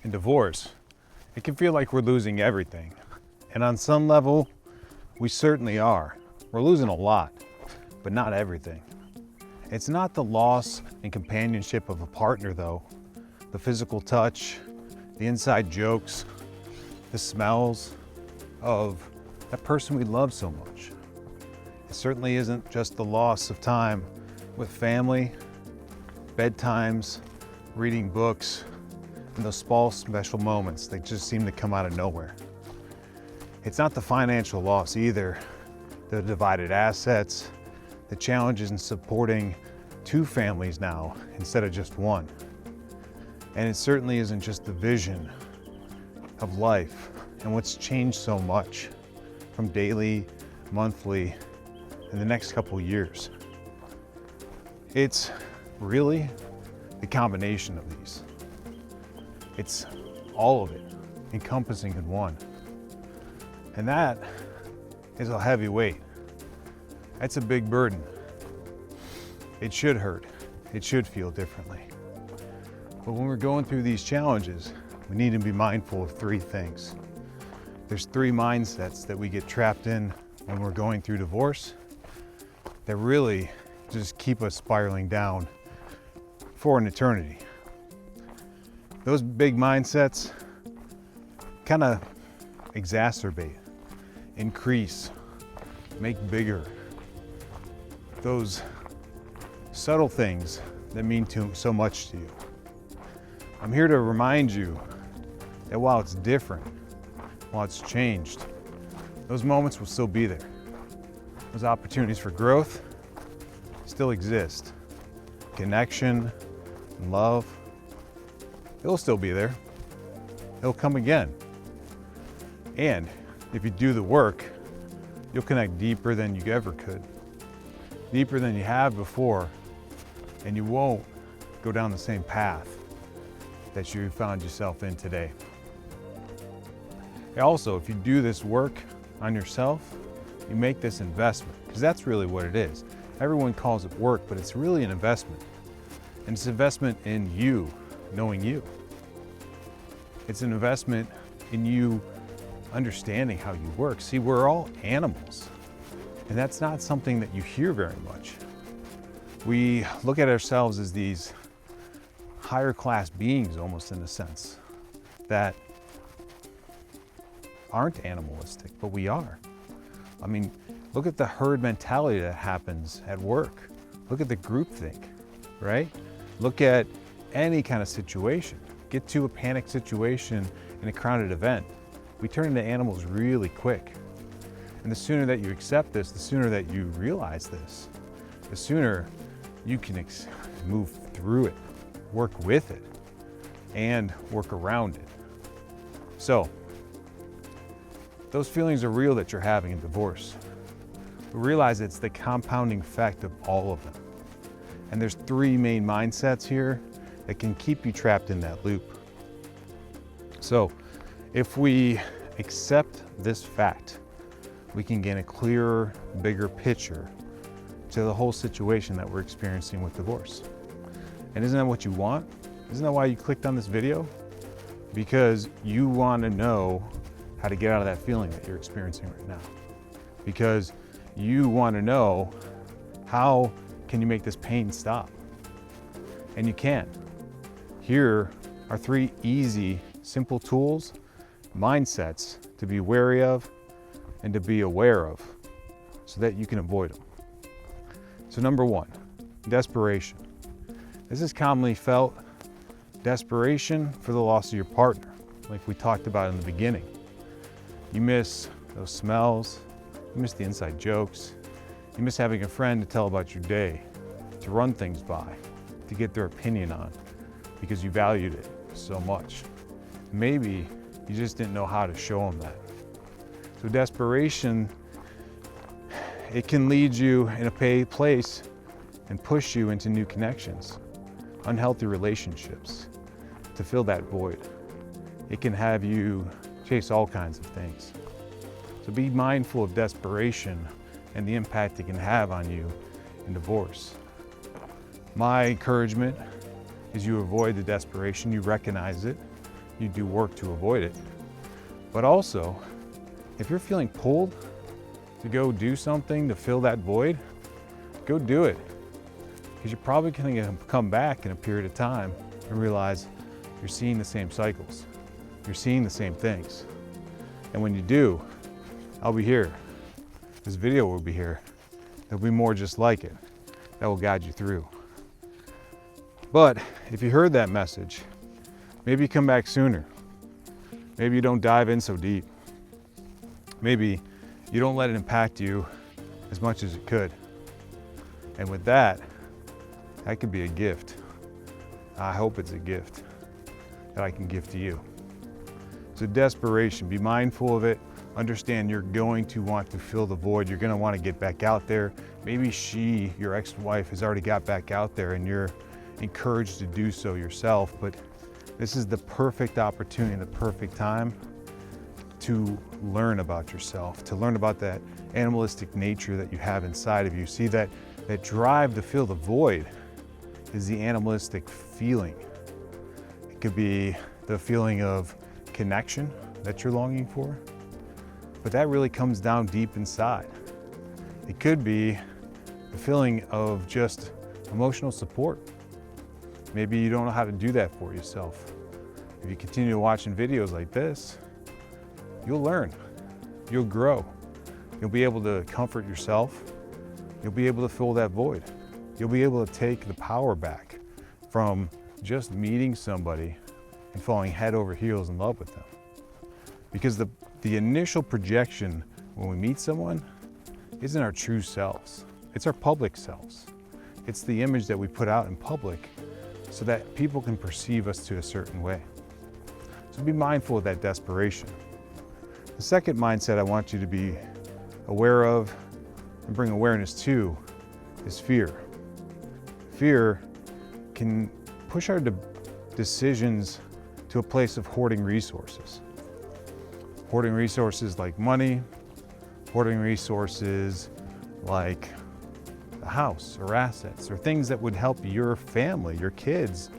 in divorce, it can feel like we're losing everything. And on some level, we certainly are. We're losing a lot, but not everything. It's not the loss and companionship of a partner though. The physical touch, the inside jokes, the smells of that person we love so much. It certainly isn't just the loss of time with family, bedtimes, reading books, and those small special moments that just seem to come out of nowhere. It's not the financial loss either, the divided assets, the challenges in supporting two families now instead of just one. And it certainly isn't just the vision of life and what's changed so much from daily, monthly, and the next couple years. It's really the combination of these. It's all of it encompassing in one. And that is a heavy weight. That's a big burden. It should hurt. It should feel differently. But when we're going through these challenges, we need to be mindful of three things. There's three mindsets that we get trapped in when we're going through divorce that really just keep us spiraling down for an eternity. Those big mindsets kind of exacerbate, increase, make bigger those subtle things that mean so much to you. I'm here to remind you that while it's different, while it's changed, those moments will still be there. Those opportunities for growth still exist. Connection and love, it'll still be there. It'll come again. And if you do the work, you'll connect deeper than you ever could, deeper than you have before, and you won't go down the same path that you found yourself in today. Also, if you do this work on yourself, you make this investment, because that's really what it is. Everyone calls it work, but it's really an investment. And it's an investment in you, knowing you. It's an investment in you understanding how you work. See, we're all animals, and that's not something that you hear very much. We look at ourselves as these higher class beings, almost in a sense, that aren't animalistic, but we are. I mean, look at the herd mentality that happens at work. Look at the groupthink, right? Look at any kind of situation. Get to a panic situation in a crowded event. We turn into animals really quick. And the sooner that you accept this, the sooner that you realize this, the sooner you can move through it, work with it, and work around it. So, those feelings are real that you're having in divorce. But realize it's the compounding effect of all of them. And there's three main mindsets here that can keep you trapped in that loop. So, if we accept this fact, we can gain a clearer, bigger picture to the whole situation that we're experiencing with divorce. And isn't that what you want? Isn't that why you clicked on this video? Because you want to know how to get out of that feeling that you're experiencing right now. Because you want to know how can you make this pain stop? And you can. Here are three easy, simple tools, mindsets to be wary of and to be aware of so that you can avoid them. So number one, desperation. This is commonly felt desperation for the loss of your partner, like we talked about in the beginning. You miss those smells, you miss the inside jokes, you miss having a friend to tell about your day, to run things by, to get their opinion on, because you valued it so much. Maybe you just didn't know how to show them that. So desperation, it can lead you in a place and push you into new connections, unhealthy relationships, to fill that void. It can have you chase all kinds of things. So be mindful of desperation and the impact it can have on you in divorce. My encouragement is you avoid the desperation, you recognize it, you do work to avoid it. But also, if you're feeling pulled to go do something to fill that void, go do it. Because you're probably going to come back in a period of time and realize you're seeing the same cycles. You're seeing the same things. And when you do, I'll be here. This video will be here. There'll be more just like it that will guide you through. But if you heard that message, maybe you come back sooner. Maybe you don't dive in so deep. Maybe you don't let it impact you as much as it could. And with that, that could be a gift. I hope it's a gift that I can give to you. So desperation, be mindful of it. Understand you're going to want to fill the void. You're going to want to get back out there. Maybe she, your ex-wife, has already got back out there and you're encouraged to do so yourself. But this is the perfect opportunity, the perfect time to learn about yourself, to learn about that animalistic nature that you have inside of you. See, that drive to fill the void is the animalistic feeling. It could be the feeling of connection that you're longing for, but that really comes down deep inside. It could be the feeling of just emotional support. Maybe you don't know how to do that for yourself. If you continue watching videos like this, you'll learn, you'll grow. You'll be able to comfort yourself. You'll be able to fill that void. You'll be able to take the power back from just meeting somebody and falling head over heels in love with them. Because the initial projection when we meet someone isn't our true selves. It's our public selves. It's the image that we put out in public so that people can perceive us to a certain way. So be mindful of that desperation. The second mindset I want you to be aware of and bring awareness to is fear. Fear can push our decisions to a place of hoarding resources. Hoarding resources like money, hoarding resources like a house or assets or things that would help your family, your kids,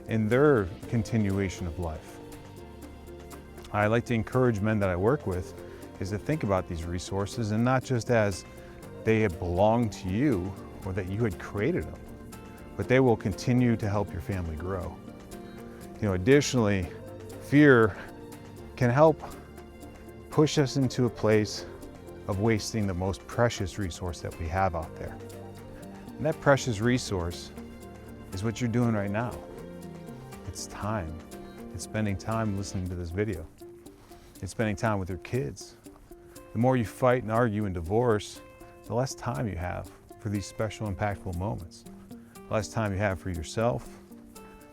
in their continuation of life. I like to encourage men that I work with is to think about these resources and not just as they had belonged to you or that you had created them, but they will continue to help your family grow. Additionally, fear can help push us into a place of wasting the most precious resource that we have out there. And that precious resource is what you're doing right now. It's time. It's spending time listening to this video. It's spending time with your kids. The more you fight and argue and divorce, the less time you have for these special, impactful moments. The less time you have for yourself,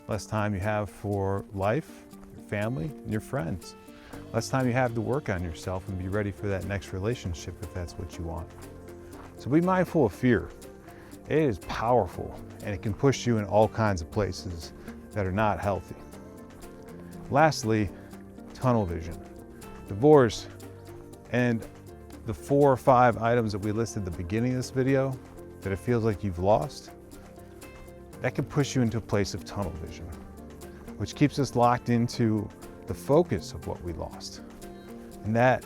less time you have for life, your family, and your friends. Less time you have to work on yourself and be ready for that next relationship if that's what you want. So be mindful of fear. It is powerful and it can push you in all kinds of places that are not healthy. Lastly, tunnel vision. Divorce and the 4 or 5 items that we listed at the beginning of this video that it feels like you've lost, that can push you into a place of tunnel vision, which keeps us locked into the focus of what we lost. And that,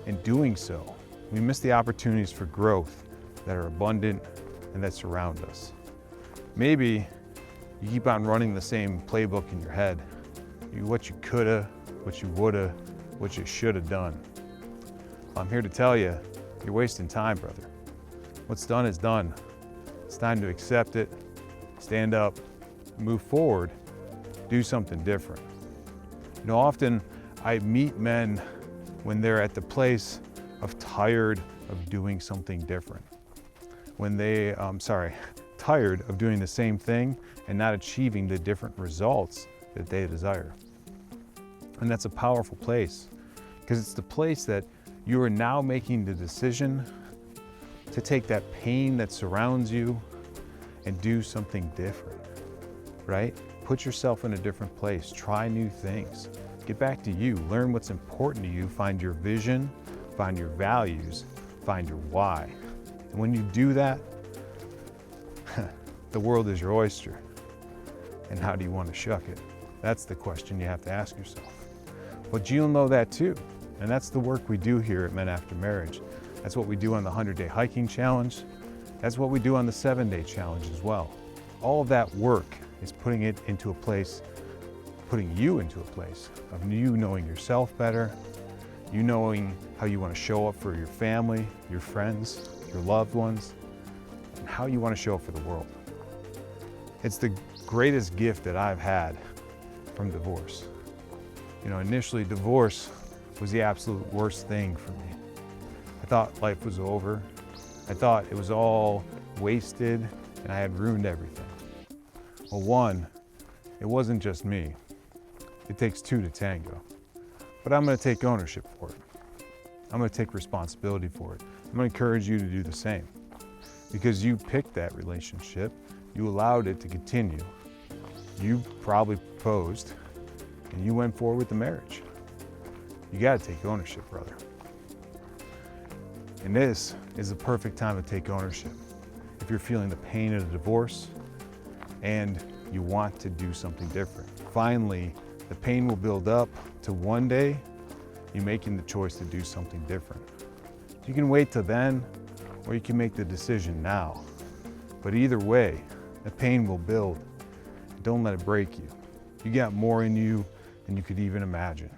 in doing so, we miss the opportunities for growth that are abundant and that surround us. Maybe you keep on running the same playbook in your head. What you coulda, what you woulda, what you shoulda done. I'm here to tell you, you're wasting time, brother. What's done is done. It's time to accept it, stand up, move forward, do something different. Often I meet men when they're at the place of tired of doing something different. When they, tired of doing the same thing and not achieving the different results that they desire. And that's a powerful place because it's the place that you are now making the decision to take that pain that surrounds you and do something different, right? Put yourself in a different place, try new things, get back to you, learn what's important to you, find your vision, find your values, find your why. And when you do that, the world is your oyster. And how do you want to shuck it? That's the question you have to ask yourself. But you'll know that too. And that's the work we do here at Men After Marriage. That's what we do on the 100-day hiking challenge. That's what we do on the 7-day challenge as well. All of that work is putting you into a place of you knowing yourself better, you knowing how you want to show up for your family, your friends, your loved ones, and how you want to show up for the world. It's the greatest gift that I've had from divorce. You know, initially divorce was the absolute worst thing for me. I thought life was over. I thought it was all wasted and I had ruined everything. Well, one, it wasn't just me. It takes two to tango. But I'm going to take ownership for it. I'm going to take responsibility for it. I'm going to encourage you to do the same. Because you picked that relationship, you allowed it to continue. You probably proposed, and you went forward with the marriage. You got to take ownership, brother. And this is the perfect time to take ownership. If you're feeling the pain of a divorce and you want to do something different. Finally, the pain will build up to one day you're making the choice to do something different. You can wait till then, or you can make the decision now. But either way, the pain will build. Don't let it break you. You got more in you than you could even imagine.